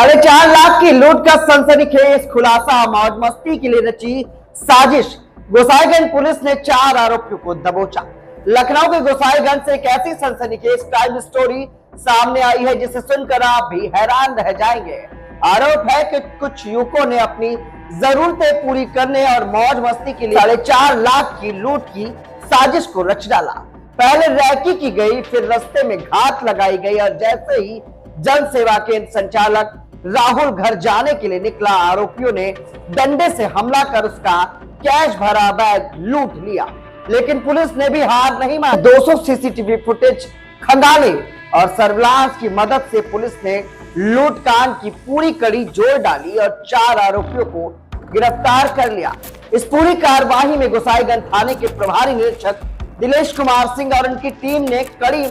4.5 लाख की लूट का सनसनीखेज खुलासा। मौज मस्ती के लिए रची साजिश। गोसाईगंज पुलिस ने 4 आरोपियों को दबोचा। लखनऊ के गोसाईगंज से एक ऐसी सनसनीखेज क्राइम स्टोरी सामने आई है जिसे सुनकर आप भी हैरान रह जाएंगे। आरोप है कि कुछ युवकों ने अपनी जरूरतें पूरी करने और मौज मस्ती के लिए 4.5 लाख की लूट की साजिश को रच डाला। पहले रैकी की गई, फिर रास्ते में घात लगाई गई और जैसे ही जन सेवा केंद्र संचालक राहुल घर जाने के लिए निकला, आरोपियों ने डंडे से हमला कर उसका कैश भरा बैग लूट लिया। लेकिन पुलिस ने भी हार नहीं मानी। 200 सीसीटीवी फुटेज खंगाले और सर्विलांस की मदद से पुलिस ने लूटकांड की पूरी कड़ी जोड़ डाली और 4 आरोपियों को गिरफ्तार कर लिया। इस पूरी कार्रवाई में गोसाईगंज थाने के प्रभारी निरीक्षक दिलेश कुमार सिंह और उनकी टीम ने कड़ी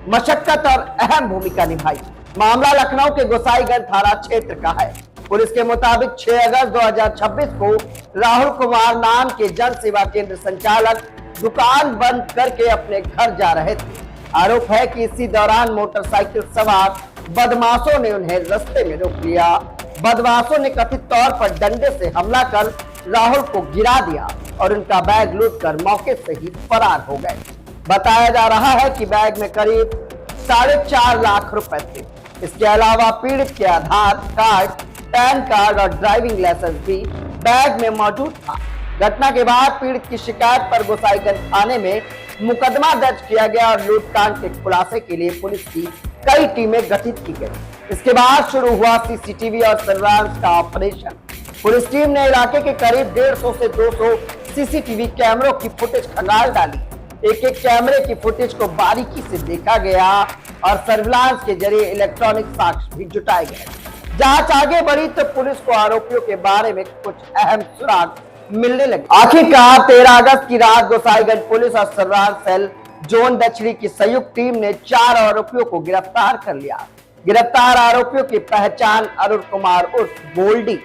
मशक्कत और अहम भूमिका निभाई। मामला लखनऊ के गोसाईगंज थाना क्षेत्र का है। पुलिस के मुताबिक 6 अगस्त 2026 को राहुल कुमार नाम के जन सेवा केंद्र संचालक दुकान बंद करके अपने घर जा रहे थे। आरोप है कि इसी दौरान मोटरसाइकिल सवार बदमाशों ने उन्हें रास्ते में रोक लिया। बदमाशों ने कथित तौर पर डंडे से हमला कर राहुल को गिरा दिया और उनका बैग लूटकर मौके से ही फरार हो गए। बताया जा रहा है कि बैग में करीब 4.5 लाख रुपए थे। इसके अलावा पीड़ित के आधार कार्ड, पैन कार्ड और ड्राइविंग लाइसेंस भी बैग में मौजूद था। घटना के बाद पीड़ित की शिकायत पर गोसाईगंज थाने में मुकदमा दर्ज किया गया और लूटकांड के खुलासे के लिए पुलिस की कई टीमें गठित की गई। इसके बाद शुरू हुआ सीसीटीवी और सर्विलांस का ऑपरेशन। पुलिस टीम ने इलाके के करीब 150 से 200 सीसीटीवी कैमरों की फुटेज खंगाल डाली। एक एक कैमरे की फुटेज को बारीकी से देखा गया और सर्विलांस के जरिए इलेक्ट्रॉनिक साक्ष्य भी जुटाए गए। जांच आगे बढ़ी तो पुलिस को आरोपियों के बारे में कुछ अहम सुराग मिलने लगे। आखिरकार 13 अगस्त की रात गोसाईगंज पुलिस और सर्विलांस सेल जोन दक्षिणी की संयुक्त टीम ने 4 आरोपियों को गिरफ्तार कर लिया। गिरफ्तार आरोपियों की पहचान अरुण कुमार उर्फ गोल्डी,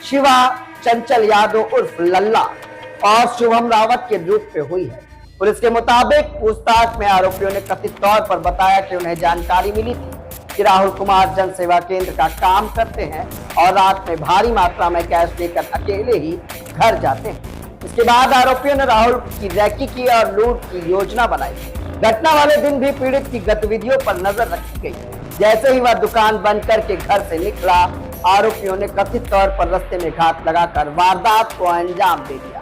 शिवा चंचल यादव उर्फ लल्ला और शुभम रावत के रूप में हुई है। पुलिस के मुताबिक पूछताछ में आरोपियों ने कथित तौर पर बताया कि उन्हें जानकारी मिली थी कि राहुल कुमार जन सेवा केंद्र का काम करते हैं और रात में भारी मात्रा में कैश लेकर अकेले ही घर जाते हैं। इसके बाद आरोपियों ने राहुल की रैकी की और लूट की योजना बनाई। घटना वाले दिन भी पीड़ित की गतिविधियों पर नजर रखी गई। जैसे ही वह दुकान बंद करके घर से निकला, आरोपियों ने कथित तौर पर रास्ते में घात लगाकर वारदात को अंजाम दे दिया।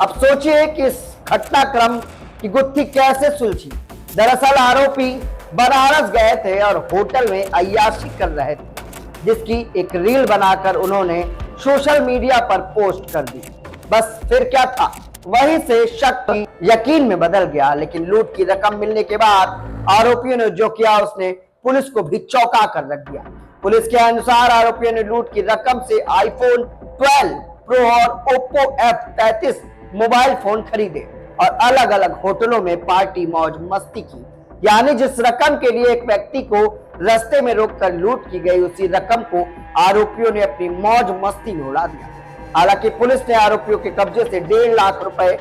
अब सोचिए कि इस घटनाक्रम की गुत्थी कैसे सुलझी। दरअसल आरोपी बनारस गए थे और होटल में अय्याशी कर रहे थे, जिसकी एक रील बनाकर उन्होंने सोशल मीडिया पर पोस्ट कर दी। बस फिर क्या था, वहीं से शक यकीन में बदल गया। लेकिन लूट की रकम मिलने के बाद आरोपियों ने जो किया उसने पुलिस को भी चौंका कर रख दिया। पुलिस के अनुसार आरोपियों ने लूट की रकम से आईफोन 12 प्रो और ओप्पो F33 मोबाइल फोन खरीदे और अलग अलग होटलों में पार्टी मौज मस्ती की। यानी जिस रकम के लिए एक व्यक्ति को रास्ते में रोककर लूट की गई, उसी रकम को आरोपियों ने अपनी मौज मस्ती में उड़ा दिया। हालांकि पुलिस ने आरोपियों के कब्जे से 1.5 लाख रुपए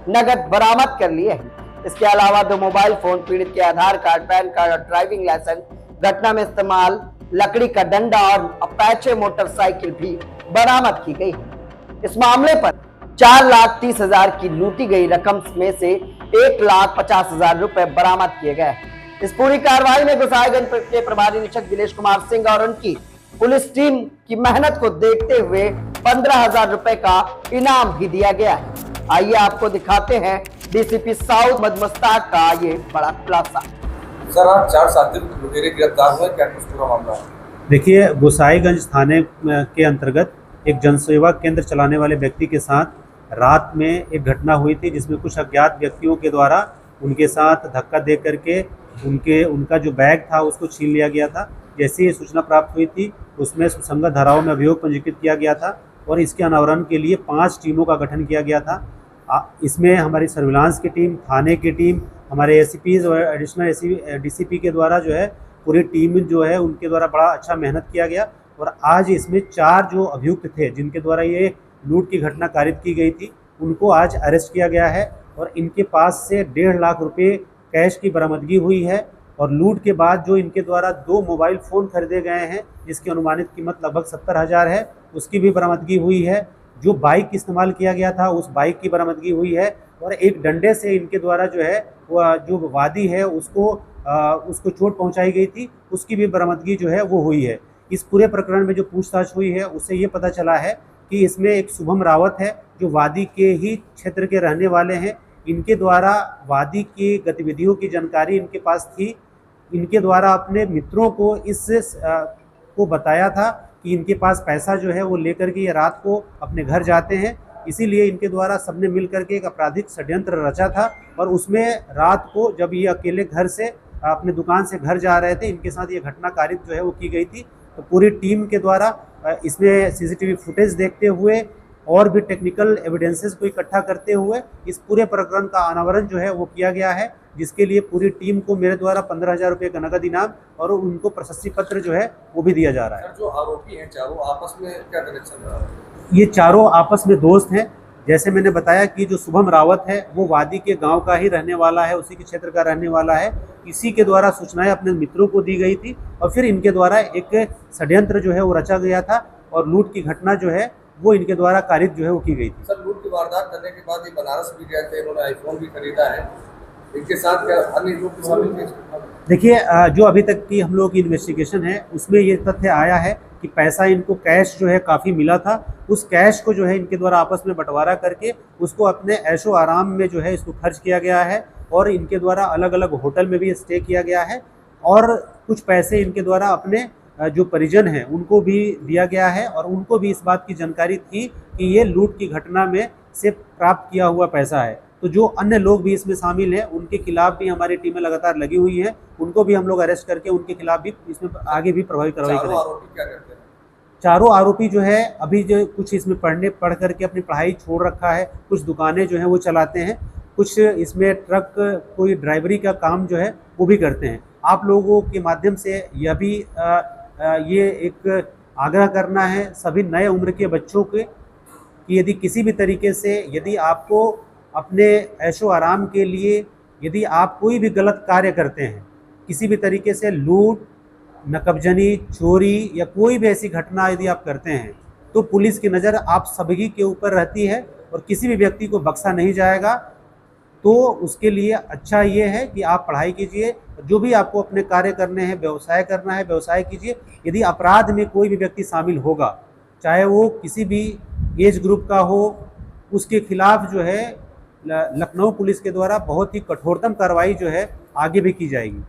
नगद बरामद कर लिए हैं। इसके अलावा 2 मोबाइल फोन, पीड़ित के आधार कार्ड, पैन कार्ड और ड्राइविंग लाइसेंस, घटना में इस्तेमाल लकड़ी का डंडा और अपाचे मोटरसाइकिल भी बरामद की गई है। इस मामले पर 4,30,000 की लूटी गई रकम में से 1,50,000 रुपए बरामद किए गए। इस पूरी कार्रवाई में गोसाईगंज के प्रभारी निरीक्षक दिलेश कुमार सिंह और उनकी पुलिस टीम की मेहनत को देखते हुए 15,000 रुपए का इनाम भी दिया गया है। आइए आपको दिखाते हैं डीसीपी साउथ मुश्ताक का ये बड़ा खुलासा। सर, आज 4 साथी लुटेरे गिरफ्तार हुए, क्या कुछ पूरा मामला है? देखिए, गोसाईगंज थाने के अंतर्गत एक जनसेवा केंद्र चलाने वाले व्यक्ति के साथ रात में एक घटना हुई थी, जिसमें कुछ अज्ञात व्यक्तियों के द्वारा उनके साथ धक्का दे करके उनका जो बैग था उसको छीन लिया गया था। जैसे ही सूचना प्राप्त हुई थी, उसमें सुसंगत धाराओं में अभियोग पंजीकृत किया गया था और इसके अनावरण के लिए 5 टीमों का गठन किया गया था। इसमें हमारी सर्विलांस की टीम, थाने की टीम, हमारे एसीपीज और एडिशनल डीसीपी के द्वारा जो है पूरी टीम जो है उनके द्वारा बड़ा अच्छा मेहनत किया गया। और आज इसमें 4 जो अभियुक्त थे जिनके द्वारा ये लूट की घटना कारित की गई थी, उनको आज अरेस्ट किया गया है और इनके पास से 1.5 लाख रुपए कैश की बरामदगी हुई है और लूट के बाद जो इनके द्वारा 2 मोबाइल फ़ोन खरीदे गए हैं जिसकी अनुमानित कीमत लगभग 70,000 है, उसकी भी बरामदगी हुई है। जो बाइक इस्तेमाल किया गया था उस बाइक की बरामदगी हुई है और एक डंडे से इनके द्वारा जो है वो जो वादी है उसको चोट पहुंचाई गई थी, उसकी भी बरामदगी जो है वो हुई है। इस पूरे प्रकरण में जो पूछताछ हुई है उससे ये पता चला है कि इसमें एक शुभम रावत है जो वादी के ही क्षेत्र के रहने वाले हैं। इनके द्वारा वादी की गतिविधियों की जानकारी इनके पास थी। इनके द्वारा अपने मित्रों को को बताया था कि इनके पास पैसा जो है वो लेकर के ये रात को अपने घर जाते हैं, इसीलिए इनके द्वारा सबने मिल करके एक आपराधिक षड्यंत्र रचा था और उसमें रात को जब ये अकेले घर से अपने दुकान से घर जा रहे थे इनके साथ ये घटना कारित जो है वो की गई थी। तो पूरी टीम के द्वारा इसमें सीसीटीवी फुटेज देखते हुए और भी टेक्निकल एविडेंसेस को इकट्ठा करते हुए इस पूरे प्रकरण का अनावरण जो है वो किया गया है, जिसके लिए पूरी टीम को मेरे द्वारा 15,000 रुपये का नगद इनाम और उनको प्रशस्ति पत्र जो है वो भी दिया जा रहा है। जो आरोपी हैं चारों आपस में क्या कनेक्शन रहा? ये चारों आपस में दोस्त हैं। जैसे मैंने बताया कि जो शुभम रावत है वो वादी के गांव का ही रहने वाला है, उसी के क्षेत्र का रहने वाला है। इसी के द्वारा सूचनाएं अपने मित्रों को दी गई थी और फिर इनके द्वारा एक षड्यंत्र जो है वो रचा गया था और लूट की घटना जो है वो इनके द्वारा कारित जो है वो की गई थी। सर, लूट की वारदात करने के बाद ये बनारस भी गए थे, इन्होंने आईफोन भी खरीदा है, इनके साथ क्या अन्य लोग भी शामिल थे? देखिए, जो अभी तक की हम लोगों की इन्वेस्टिगेशन है उसमें ये तथ्य आया है कि पैसा इनको कैश जो है काफ़ी मिला था। उस कैश को जो है इनके द्वारा आपस में बंटवारा करके उसको अपने ऐशो आराम में जो है इसको खर्च किया गया है और इनके द्वारा अलग अलग होटल में भी स्टे किया गया है और कुछ पैसे इनके द्वारा अपने जो परिजन हैं उनको भी दिया गया है और उनको भी इस बात की जानकारी थी कि ये लूट की घटना में से प्राप्त किया हुआ पैसा है। तो जो अन्य लोग भी इसमें शामिल हैं उनके खिलाफ भी हमारी टीमें लगातार लगी हुई हैं, उनको भी हम लोग अरेस्ट करके उनके खिलाफ भी इसमें आगे भी प्रभावी कार्रवाई करेंगे। आरोपी क्या करते हैं? चारों आरोपी जो है अभी जो कुछ इसमें पढ़ करके अपनी पढ़ाई छोड़ रखा है, कुछ दुकानें जो हैं वो चलाते हैं, कुछ इसमें ट्रक कोई ड्राइवरी का काम जो है वो भी करते हैं। आप लोगों के माध्यम से यह भी ये एक आग्रह करना है सभी नए उम्र के बच्चों के कि यदि किसी भी तरीके से यदि आपको अपने ऐशो आराम के लिए यदि आप कोई भी गलत कार्य करते हैं, किसी भी तरीके से लूट, नकबजनी, चोरी या कोई भी ऐसी घटना यदि आप करते हैं तो पुलिस की नज़र आप सभी के ऊपर रहती है और किसी भी व्यक्ति को बख्शा नहीं जाएगा। तो उसके लिए अच्छा ये है कि आप पढ़ाई कीजिए, जो भी आपको अपने कार्य करने हैं, व्यवसाय करना है व्यवसाय कीजिए। यदि अपराध में कोई भी व्यक्ति शामिल होगा, चाहे वो किसी भी एज ग्रुप का हो, उसके खिलाफ जो है लखनऊ पुलिस के द्वारा बहुत ही कठोरतम कार्रवाई जो है आगे भी की जाएगी।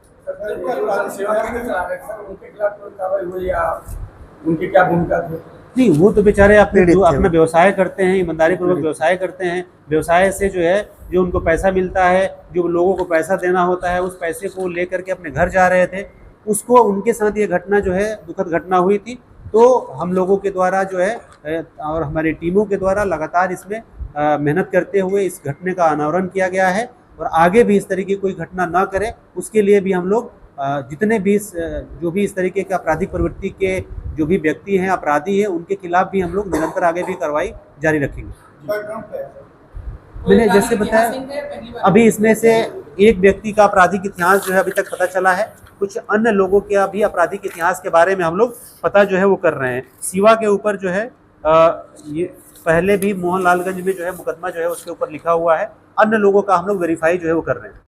उनकी क्या भूमिका थी? नहीं, वो तो बेचारे अपने जो अपना व्यवसाय करते हैं, ईमानदारी पूर्वक व्यवसाय करते हैं। व्यवसाय से जो है जो उनको पैसा मिलता है, जो लोगों को पैसा देना होता है, उस पैसे को लेकर के अपने घर जा रहे थे, उसको उनके साथ ये घटना जो है दुखद घटना हुई थी। तो हम लोगों के द्वारा जो है और हमारी टीमों के द्वारा लगातार इसमें मेहनत करते हुए इस घटने का अनावरण किया गया है और आगे भी इस तरीके की कोई घटना ना करे उसके लिए भी हम लोग जितने भी जो भी इस तरीके के आपराधिक प्रवृत्ति के जो भी व्यक्ति हैं, अपराधी हैं, उनके खिलाफ भी हम लोग निरंतर आगे भी कार्रवाई जारी रखेंगे। मैंने जैसे बताया अभी इसमें से एक व्यक्ति का आपराधिक इतिहास जो है अभी तक पता चला है, कुछ अन्य लोगों के अभी आपराधिक इतिहास के बारे में हम लोग पता जो है वो कर रहे हैं। शिवा के ऊपर जो है ये पहले भी मोहनलालगंज में जो है मुकदमा जो है उसके ऊपर लिखा हुआ है। अन्य लोगों का हम लोग वेरीफाई जो है वो कर रहे हैं।